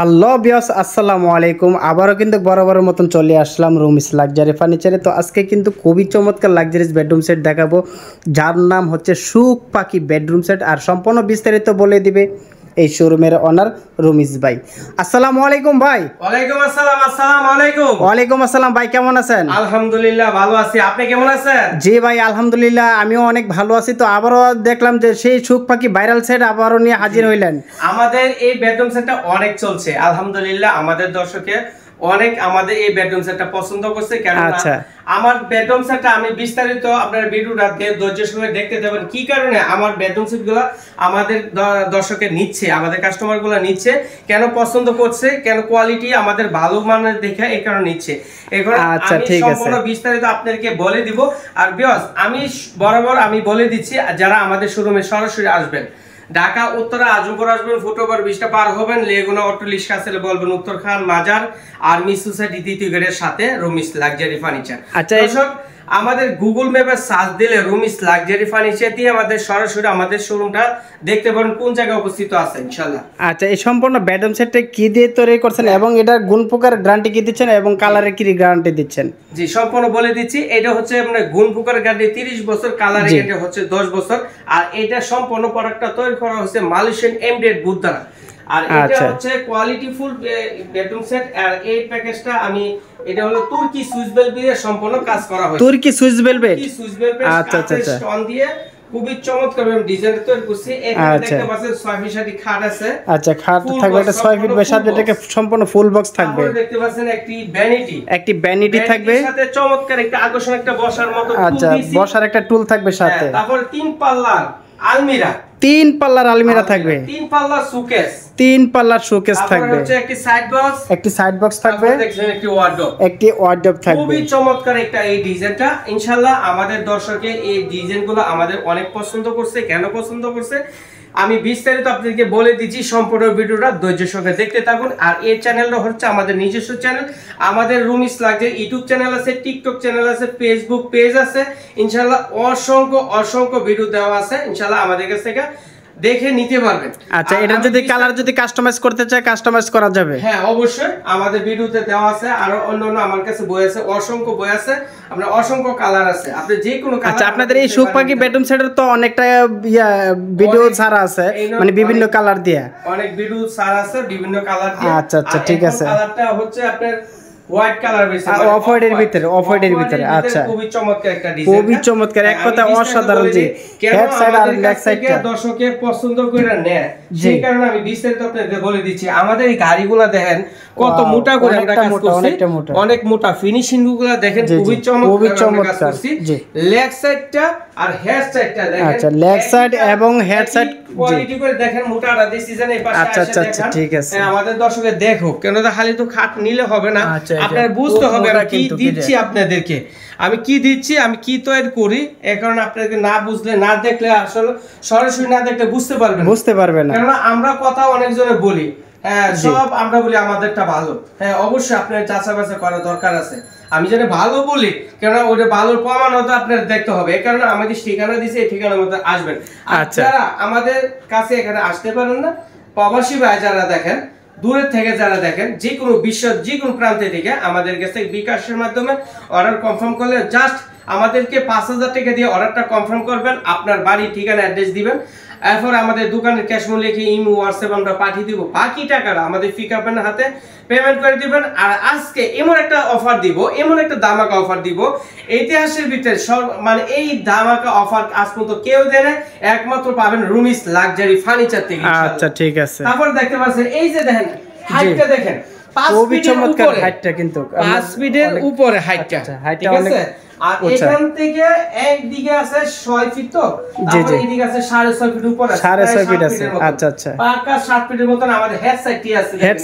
Hello বিয়স, আসসালামু আলাইকুম। আবারও কিন্তু বরাবরের মতন চলে আসলাম রুমিস লাক্সারি ফার্নিচারে। তো আজকে কিন্তু খুবই চমৎকার লাক্সারিস বেডরুম সেট দেখাবো, যার নাম হচ্ছে সুখ পাখি বেডরুম সেট। আর সম্পূর্ণ বিস্তারিত বলে দিবে এই শোরুমের অনার রুমিস ভাই। আসসালামু আলাইকুম ভাই। ওয়ালাইকুম আসসালাম। আসসালামু আলাইকুম। ওয়ালাইকুম আসসালাম ভাই, কেমন আছেন? আলহামদুলিল্লাহ ভালো আছি, আপনি কেমন আছেন? জি ভাই আলহামদুলিল্লাহ, আমিও অনেক ভালো আছি। তো আবারও দেখলাম যে সেই সুখ পাখি ভাইরাল সেট আবারও নিয়ে হাজির হইলেন। আমাদের এই বেডরুম সেটটা অনেক চলছে আলহামদুলিল্লাহ। আমাদের দর্শকে অনেক আমাদের এই বেডরুম সেটটা পছন্দ করছে। কেননা আমার বেডরুম সেটটা আমি বিস্তারিত আপনার ভিডিওটা ধৈর্যের সঙ্গে দেখতে দেবেন। কি কারণে আমার বেডরুম সেটগুলো আমাদের দর্শকে নিচ্ছে, আমাদের কাস্টমারগুলো নিচ্ছে, কেন পছন্দ করছে, কেন কোয়ালিটি আমাদের ভালো মানের দেখে এই কারণে নিচ্ছে। এখন আমি সম্পূর্ণ বিস্তারিত আপনাদেরকে বলে দিব। আর বিয়স আমি বরাবর আমি বলে দিচ্ছি, যারা আমাদের শোরুমে সরাসরি আসবেন, ঢাকা উত্তরা আজমপুর আসবেন, ফুটওভার 20টা পার হবেন, লেগুনা অটো রিক্সা আসলে বলবেন উত্তর খান মাজার আর্মি সোসাইটি দ্বিতীয় গেটের সাথে রুমিস লাক্সারি ফার্নিচার। আচ্ছা দর্শক, আমাদের গুগল ম্যাপে সার্চ দিলে রুমিস লাক্সারি ফার্নিচার দিয়ে আমাদের সরাসরি আমাদের শোরুমটা দেখতে পারেন কোন জায়গায় অবস্থিত আছে ইনশাআল্লাহ। আচ্ছা, এই সম্পূর্ণ বেডরুম সেটটা কি দিয়ে তৈরি করছেন এবং এটার গুণপোকার গ্যারান্টি কি দিচ্ছেন এবং কালারের কি গ্যারান্টি দিচ্ছেন? জি সম্পূর্ণ বলে দিচ্ছি। এটা হচ্ছে আপনার গুণপোকার গ্যারান্টি 30 বছর, কালার গ্যারান্টি হচ্ছে 10 বছর। আর এটা সম্পূর্ণ প্রোডাক্টটা তৈরি করা হচ্ছে মালয়েশিয়ান এমডিএড বুট দ্বারা। আর এটা হচ্ছে কোয়ালিটি ফুল বেডরুম সেট। আর এই প্যাকেজটা আমি এটা হলো তুর্কি সুইস ভেলভেট দিয়ে সম্পূর্ণ কাজ করা হয়েছে। তুর্কি সুইস ভেলভেট, আচ্ছা আচ্ছা আচ্ছা, স্টোন দিয়ে খুবই চমৎকার ভাবে ডিজাইন তৈরি করছি। এখানে দেখতে পাচ্ছেন 6 ফিট সাথে খাট আছে। আচ্ছা, খাট থাকবে, এটা 6 ফিট বাই 7 ফিট সম্পূর্ণ ফুল বক্স থাকবে। দেখতে পাচ্ছেন একটি ভ্যানিটি থাকবে, সাথে চমৎকার একটা আকর্ষণ একটা বসার মতো আচ্ছা বসার একটা টুল থাকবে সাথে। তারপর 3 পাল্লার আলমিরা, 3 পাল্লার আলমিরা থাকবে, 3 পাল্লার শোকেস, 3 পাল্লার শোকেস থাকবে, হচ্ছে একটি সাইড বক্স থাকবে, দেখছেন একটি ওয়ার্ডরোব থাকবে। খুবই চমৎকার একটা এই ডিজাইনটা। ইনশাআল্লাহ আমাদের দর্শকে এই ডিজাইনগুলো আমাদের অনেক পছন্দ করছে। কেন পছন্দ করছে আমি বিস্তারিত আপনাদেরকে বলে দিচ্ছি, সম্পূর্ণ ভিডিওটা ধৈর্যের সঙ্গে দেখতে থাকুন। আর এই চ্যানেলটা হচ্ছে আমাদের নিজস্ব চ্যানেল। আমাদের রুমিস লাক্সারি ইউটিউব চ্যানেল আছে, টিকটক চ্যানেল আছে, ফেসবুক পেজ আছে। ইনশাআল্লাহ অসংখ্য ভিডিও দেওয়া আছে, ইনশাআল্লাহ আমাদের কাছ থেকে দেখে নিতে পারবেন। আচ্ছা, এটা যদি কালার যদি কাস্টমাইজ করতে চায় কাস্টমাইজ করা যাবে? হ্যাঁ অবশ্যই, আমাদের ভিডিওতে দেওয়া আছে। আর অন্যান্য আমার কাছে বই আছে, অসংখ্য বই আছে, আপনার অসংখ্য কালার আছে, আপনি যে কোনো কালার। আচ্ছা, আপনাদের এই সুখ পাখি বেডরুম সেটের তো অনেকটা ভিডিও ছাড়া আছে, মানে বিভিন্ন কালার দিয়ে অনেক ভিডিও ছাড়া আছে বিভিন্ন কালার দিয়ে। আচ্ছা আচ্ছা ঠিক আছে। কালারটা হচ্ছে আপনার হোয়াইট কালার বেশি, অফ হোয়াইটের ভিতরে। আচ্ছা, খুবই চমৎকার একটা ডিজাইন, খুবই চমৎকার, এক কথা অসাধারণ। জি, হেড সাইড আর লেগ সাইডটা দর্শকে পছন্দ করে নেয়, সেই কারণে আমি বিস্তারিত আপনাদের বলে দিচ্ছি। আমাদের এই গাড়িগুলো দেখেন কত মোটা করে আমরা কাজ করছি, অনেক মোটা। ফিনিশিং গুলো দেখেন খুবই চমৎকার। লেগ সাইডটা আর হেড সাইডটা দেখেন। আচ্ছা, লেগ সাইড এবং হেড সাইড কোয়ালিটি করে দেখেন, মোটাটা ডিসিশন এই পাশে আসে। আচ্ছা আচ্ছা ঠিক আছে, আমাদের দর্শকে দেখো, কেন খালি তো খাট নিলে হবে না, আপনার বুঝতে হবে আমি কি দিচ্ছি আপনাদেরকে, আমি কি দিচ্ছি, আমি কি তৈরি করি। এই কারণে আপনাদেরকে না বুঝলে, না দেখলে, আসলে সরাসরি না দেখলে বুঝতে পারবেন না। কারণ আমরা কথা অনেকজনে বলি, হ্যাঁ সব আমরা বলি আমাদেরটা ভালো। হ্যাঁ অবশ্যই আপনার যাচাই বাছাই করা দরকার আছে। আমি যেটা ভালো বলি, কেন ওটা ভালোর প্রমাণ হতে আপনার দেখতে হবে। এই কারণে আমাদের ঠিকানা দিয়েছে, এই ঠিকানার মধ্যে আসবেন। আর যারা আমাদের কাছে এখানে আসতে পারেন না, প্রবাসী ভাই যারা দেখেন, দূরের থেকে যারা দেখেন, যে কোনো বিশ্বের যে কোনো প্রান্তে থেকে আমাদের কাছে বিকাশের মাধ্যমে অর্ডার কনফার্ম করলে জাস্ট আমাদেরকে 5000 টাকা দিয়ে অর্ডারটা কনফার্ম করবেন, আপনার বাড়ি ঠিকানা অ্যাড্রেস দিবেন, এরপর আমাদের দোকানের ক্যাশ মূল্য লিখে ইমো হোয়াটসঅ্যাপ আমরা পাঠিয়ে দিব। বাকি টাকাটা আমাদের পিকআপের হাতে পেমেন্ট করে দিবেন। আর আজকে এমন একটা অফার দিব, এমন একটা দামাকা অফার দিব, ইতিহাসের ভিতরে মানে এই দামাকা অফার আজ পর্যন্ত কেউ দেয় না, একমাত্র পাবেন রুমিস লাক্সারি ফার্নিচার থেকে। আচ্ছা ঠিক আছে। তারপর দেখতে পাচ্ছেন এই যে দেখেন হাইটটা দেখেন, 5 ফিটের উপরে হাইটটা, কিন্তু 5 ফিটের উপরে হাইটটা, ঠিক আছে। আর এখান থেকে একদিকে আছে 6 ফিট, তো তারপর এইদিকে আছে 6.5 ফিট উপরে, 6.5 ফিট আছে। আচ্ছা আচ্ছা, পাকা 7 ফিটের মতন আমাদের হেড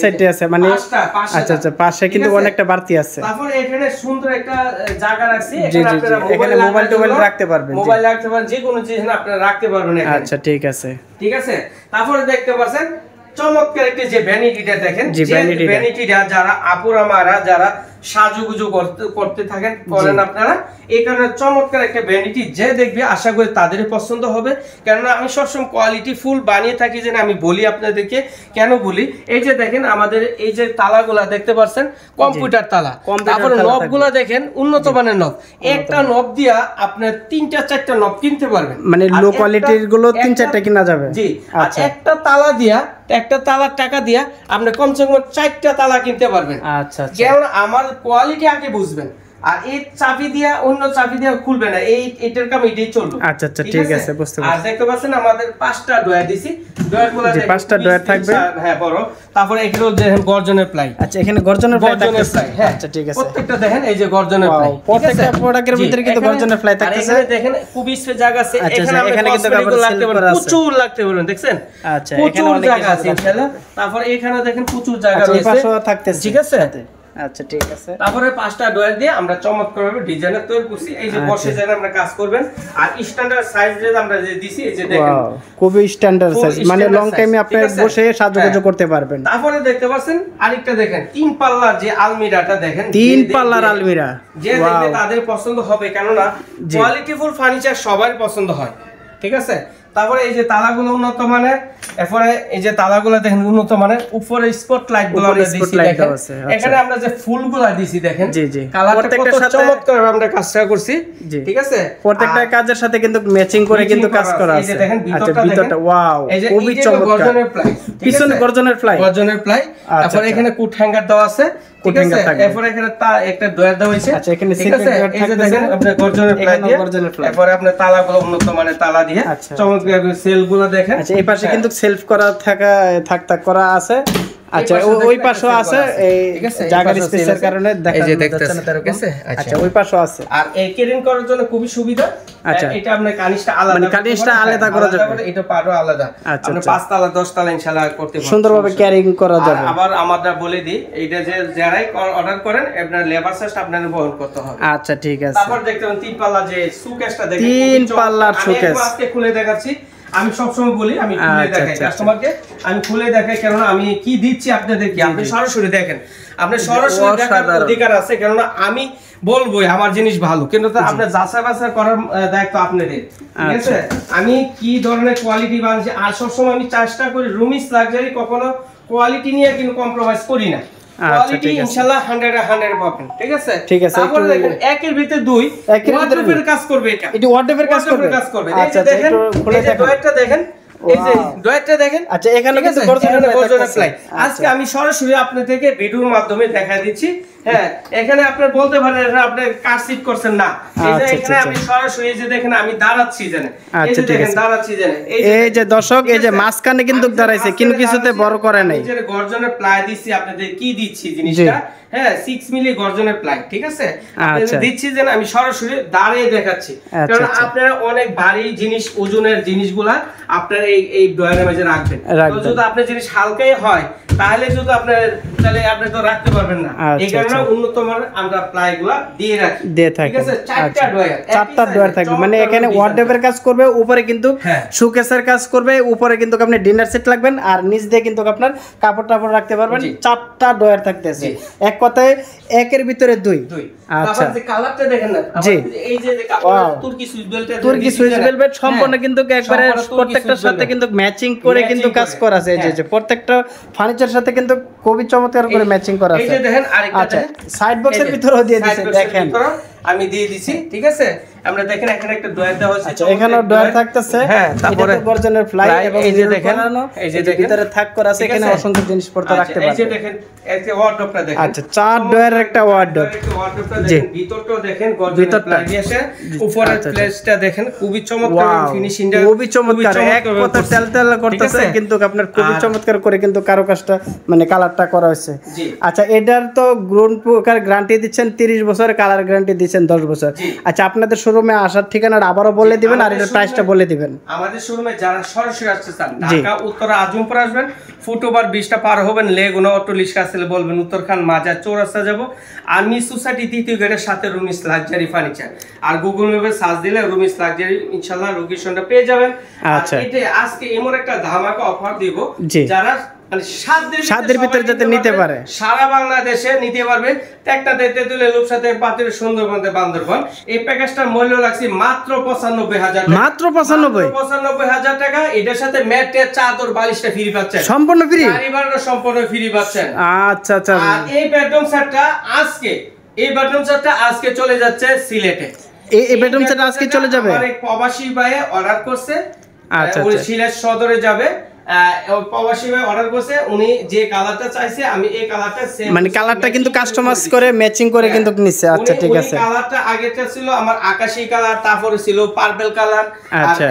সাইডটি আছে, মানে আচ্ছা আচ্ছা পাশে কিন্তু অনেকটা বাড়তি আছে। তারপর এখানে সুন্দর একটা জায়গা রাখছি, এখানে আপনারা মোবাইল রাখতে পারবেন, যে কোনো জিনিস আপনারা রাখতে পারবেন এখানে। আচ্ছা ঠিক আছে, ঠিক আছে। তারপরে দেখতে পাচ্ছেন চমৎকার একটা যে ভ্যানিটিটা দেখেন, যে ভ্যানিটিটা যারা আপুরা মারা যারা সাজুগুজু করতে থাকেন করেন আপনারা, এই কারণে চমৎকার একটা ভ্যানিটি যে দেখবে আশা করি তাদেরই পছন্দ হবে, কেননা আমি সবসময় কোয়ালিটি ফুল বানিয়ে থাকি। যে আমি বলি আপনাদেরকে, কেন বলি, এই যে দেখেন আমাদের এই যে তালাগুলা দেখতে পাচ্ছেন কম্পিউটার তালা, তারপরে নবগুলা দেখেন উন্নত মানের নব, একটা নব দিয়া আপনার 3-4টা নব কিনতে পারবেন, মানে লো কোয়ালিটির গুলো 3-4টা কিনা যাবে। জি, আচ্ছা একটা তালা দিয়া, একটা তালার টাকা দিয়া আপনি কমসে কম 4টা তালা কিনতে পারবেন। আচ্ছা, কারণ আমার কোয়ালিটি আগে বুঝবেন, আর এই চাবি দিয়া অন্য চাবি দিয়া খুলবে না, এটার কাম এটাই চলবে। আচ্ছা আচ্ছা, ঠিক আছে, বুঝতে পারছি। আর দেখতে পাচ্ছেন আমাদের 5টা ডয়ার দিছি, ডয়ারগুলো যে 5টা ডয়ার থাকবে, হ্যাঁ বড়। তারপরে এখানেও দেখেন গর্জনের প্লাই। আচ্ছা, এখানে গর্জনের প্লাই থাকছে। হ্যাঁ আচ্ছা, ঠিক আছে, প্রত্যেকটা দেখেন এই যে গর্জনের প্লাই, প্রত্যেকটা প্রোডাক্টের ভিতরে কিন্তু গর্জনের প্লাই থাকতেছে। এখানে দেখেন খুব স্পেস জায়গা আছে, এখানে কিন্তু লাগতে পারে, প্রচুর লাগতে পারে, দেখছেন? আচ্ছা, এখানে অনেক জায়গা আছে ইনশাআল্লাহ। তারপর এখানে দেখেন প্রচুর জায়গা আছে, এই রয়েছে, পাশেও থাকতেছে, ঠিক আছে? আচ্ছা, ঠিক আছে। তারপরে 5টা ডয়ার দিয়ে আমরা চমৎকারভাবে ডিজাইনার তৈরি করছি। এই যে বসে যেন আমরা কাজ করবেন, আর স্ট্যান্ডার্ড সাইজ যে আমরা যে দিছি, এই যে দেখেন খুবই স্ট্যান্ডার্ড সাইজ, মানে লং টাইমে আপনি বসে সাজগোজ করতে পারবেন। তারপরে দেখতে পাচ্ছেন আরেকটা দেখেন 3 পাল্লার যে আলমিরাটা দেখেন, 3 পাল্লার আলমিরা, যে দেখবে তাদের পছন্দ হবে, কেননা কোয়ালিটিফুল ফার্নিচার সবার পছন্দ হয়, ঠিক আছে? তারপরে এই যে তালাগুলো উন্নত মানের, এরপরে এই যে তালাগুলো দেখেন উন্নত মানের, উপরে স্পটলাইট গুলো আমরা দিছি দেখেন, এখানে আমরা যে ফুলগুলো দিছি দেখেন, জি জি, কালারটা কত চমৎকার আমরা কাজটা করছি, ঠিক আছে? প্রত্যেকটা কাজের সাথে কিন্তু ম্যাচিং করে কিন্তু কাজ করা আছে। এই যে দেখেন ভিতরটা ওয়াও, খুবই চমৎকার। পিছনে গর্জনের প্লাই, তারপরে এখানে কুট হ্যাঙ্গার দেওয়া আছে, ঠিক আছে? এরপরে এখানে একটা ডয়ার দেওয়া হয়েছে, আচ্ছা, এখানে ঠিক আছে? এই যে দেখেন আপনি গর্জনের প্লাই দিয়ে, এরপরে আপনি তালাগুলো উন্নত মানের তালা দিয়ে চমৎকার সেলগুলো দেখেন। আচ্ছা, এই পাশে কিন্তু সেলফ করা করা আছে। আচ্ছা, ওই পাশেও আছে, এই জায়গার স্পেসের কারণে দেখা যাচ্ছে না তার কাছে। আচ্ছা, ওই পাশেও আছে। আর এই কেরিং করার জন্য খুবই সুবিধা। আচ্ছা, এটা আপনার কানিশটা আলাদা, মানে কানিশটা আলাদা করা যাবে, এটা পারো আলাদা। আপনি 5 তালা 10 তালা ইনশাআল্লাহ করতে পারবেন, সুন্দরভাবে ক্যারিং করা যাবে। আবার আমরা বলে দিই, এইটা যে যারাই অর্ডার করেন আপনার লেবার চার্জ আপনাদের বহন করতে হবে। আচ্ছা, ঠিক আছে। তারপর দেখতে পাবেন 3 পাল্লা যে সুকেসটা দেখেন, 3 পাল্লার সুকেস আমি আজকে খুলে দেখাচ্ছি। আমি সবসময় বলি আমি খুলে দেখাই কাস্টমারকে, আমি খুলে দেখাই, কারণ আমি কি দিচ্ছি আপনাদেরকে, আপনি সরাসরি দেখেন, আপনি সরাসরি দেখার অধিকার আছে, কারণ আমি বলবোই আমার জিনিস ভালো, কিন্তু আপনার যাচাই বাছাই করার দায়িত্ব আপনাদের, ঠিক আছে? আমি কি ধরনের কোয়ালিটি বানাচ্ছি, আর সবসময় আমি চেষ্টা করি রুমিস লাক্সারি কখনো কোয়ালিটি নিয়ে কিন্তু কম্প্রোমাইজ করি না। কোয়ালিটি ইনশাআল্লাহ 100 পাবেন, ঠিক আছে? ঠিক আছে। তারপর দেখেন একের ভিতরে 2 ওয়ার্ডরোবের কাজ করবে, এটা ওয়ার্ডরোবের কাজ করবে। আচ্ছা, দেখেন এই যে ডয়ারটা দেখেন, এই যে ডয়ারটা দেখেন। আচ্ছা, এখানে কিন্তু গর্জনের প্লাই। আজকে আমি সরাসরি আপনাদেরকে ভিডিওর মাধ্যমে দেখাই দিচ্ছি। হ্যাঁ, এখানে আপনি বলতে পারেন আপনি কার সিট করছেন না, এই যে এখানে আমি সরাসরি এই যে দেখেন আমি দাঁড়াচ্ছি জানেন, এই যে দেখেন দাঁড়াচ্ছি জানেন, এই যে দর্শক, এই যে মাঝখানে কিন্তু দাঁড়াইছে, কিন্তু কিছুতে বড় করে নাই। এই যে গর্জনের প্লাই দিচ্ছি আপনাদের, কি দিচ্ছি জিনিসটা, হ্যাঁ 6 মিলি গর্জনের প্লাই, ঠিক আছে? আপনাদের দিচ্ছি যে আমি সরাসরি দাঁড়িয়ে দেখাচ্ছি, কারণ আপনারা অনেক ভারী জিনিস, ওজনের জিনিসগুলা আপনারা এই ডয়ারের মাঝে রাখবেন। তো যদি আপনার জিনিস হালকাই হয় তাহলে যদি আপনার, তাহলে আপনি তো রাখতে পারবেন না, এই কারণে উন্নত মানের আমরা প্লাইগুলা দিয়ে রাখি, ঠিক আছে? 4টা ডয়ার থাকবে, মানে এখানে ওয়ার্ডরোবের কাজ করবে, উপরে কিন্তু শোকেসের কাজ করবে, উপরে কিন্তু আপনি ডিনার সেট লাগবেন, আর নিচ দিয়ে কিন্তু আপনার কাপড় টাপড় রাখতে পারবেন। 4টা ডয়ার থাকতেছে, এক কথায় একের ভিতরে 2। আচ্ছা, যে কালারটা দেখেন না, এই যে তুর্কি সুইচ বেলভেট সম্পূর্ণ কিন্তু একবারে প্রত্যেকটার সাথে কিন্তু ম্যাচিং করে কিন্তু কাজ করা আছে। এই যে প্রত্যেকটা ফার্নিচার সাথে কিন্তু খুবই চমৎকার করে ম্যাচিং করা আছে। এই যে দেখেন আরেকটা, আচ্ছা, সাইড বক্সের ভিতরেও দিয়ে দিয়েছে, দেখেন আমি দিয়ে দিছি, ঠিক আছে? আমরা দেখেন এখানে একটা ডয়ার দেওয়া আছে। আচ্ছা, এখানেও ডয়ার থাকতেছে, হ্যাঁ। তারপরে গর্জনের ফ্লাই, এবং এই যে দেখেন, এই যে ভিতরে থাক করা আছে, এখানে অসংখ্য জিনিসপত্র রাখতে পারবেন। এই যে দেখেন এই ওয়ার্ডরোবটা দেখেন। আচ্ছা, 4 ডয়ারের একটা ওয়ার্ডরোব, জি। ভিতরটাও দেখেন গর্জনের ফ্লাই দিয়েছে, উপরের প্লেসটা দেখেন খুবই চমৎকার ফিনিশিংটা, খুবই চমৎকার, এক কথা তেল করতেছে, কিন্তু আপনার খুবই চমৎকার করে কিন্তু কারুকাজটা, মানে কালারটা করা হয়েছে। আচ্ছা, এটার তো গ্যারান্টি দিচ্ছেন 30 বছর, কালার গ্যারান্টি দিচ্ছেন 10 বছর। আচ্ছা, আপনাদের শোরুমে আসার ঠিকানাটা আবারও বলে দিবেন, আর এটার প্রাইসটা বলে দিবেন। আমাদের শোরুমে যারা সরাসরি আসতে চান, ঢাকা উত্তরা আজমপুর আসবেন, ফুটওভার 20টা পার হবেন, লেগুনা অটো রিক্সা আসলে বলবেন উত্তরখান মাজার চৌরাস্তা যাব, আর মিস সোসাইটি 3য় গেটের সাথে রুমিস লাক্সারি ফার্নিচার, আর গুগল ম্যাপে সার্চ দিলে রুমিস লাক্সারি ইনশাআল্লাহ লোকেশনটা পেয়ে যাবেন। আচ্ছা, এটা আজকে এমন একটা ধামাকা অফার দিব, যারা মানে সাধ্যের ভিতরে যাতে নিতে পারে, সারা বাংলাদেশে নিতে পারবে। টেকনাফ তেঁতুলিয়া রূপসাতে পাতির সুন্দরবন বান্দরবন। এই প্যাকেজটার মূল্য লাগছে মাত্র 95,000 টাকা। মাত্র 95,000 টাকা। এটার সাথে ম্যাটের চাদর বালিশটা ফ্রি পাচ্ছেন, সম্পূর্ণ ফ্রি, গাড়ি ভাড়াটা সম্পূর্ণ ফ্রি পাচ্ছেন। আচ্ছা আচ্ছা। আর এই বেডরুম সেটটা আজকে চলে যাচ্ছে সিলেটে। এই বেডরুম সেট আজকে চলে যাবে। আমার এক প্রবাসী ভাই অর্ডার করছে, আচ্ছা উনি সিলেট সদরে যাবে। প্রবাসী ভাই অর্ডার করছে, উনি যে কালারটা চাইছে আমি এই কালারটা সেম, মানে কালারটা কিন্তু কাস্টমাইজ করে ম্যাচিং করে কিন্তু নিছে। আচ্ছা ঠিক আছে। কালারটা আগেটা ছিল আমার আকাশী কালার, তারপরে ছিল পার্পল কালার, আচ্ছা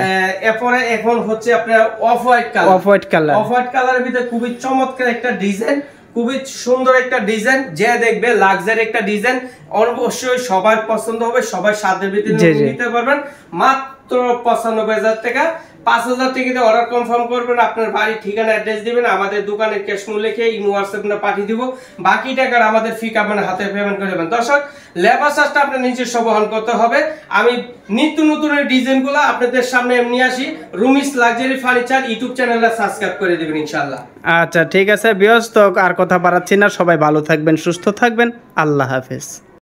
এরপরে এখন হচ্ছে আপনার off white colour. Off white কালারের ভিতরে খুবই চমৎকার একটা ডিজাইন, খুবই সুন্দর একটা ডিজাইন, যে দেখবে লাক্সারি একটা ডিজাইন, অবশ্যই সবার পছন্দ হবে, সবাই সাধ্যের ভিতরে নিতে পারবেন। মাত্র 95,000 টাকা। 5,000 টাকা অর্ডার কনফার্ম করবেন, আপনার বাড়ি ঠিকানা অ্যাড্রেস দিবেন, আমাদের দোকানের ক্যাশ মূল্য লিখে হোয়াটসঅ্যাপে পাঠিয়ে দিব। বাকি টাকার আমাদের ফি আপনার হাতে পেমেন্ট করে দেবেন। দর্শক, লেবার চার্জটা আপনার নিজস্ব বহন করতে হবে। আমি নিত্য নতুন ডিজাইনগুলো আপনাদের সামনে নিয়ে আসি। রুমিস লাক্সারি ফার্নিচার ইউটিউব চ্যানেলটা সাবস্ক্রাইব করে দিবেন ইনশাআল্লাহ। আচ্ছা ঠিক আছে ভিউয়ার্স, তো আর কথা বাড়াচ্ছি না, সবাই ভালো থাকবেন, সুস্থ থাকবেন, আল্লাহ হাফেজ।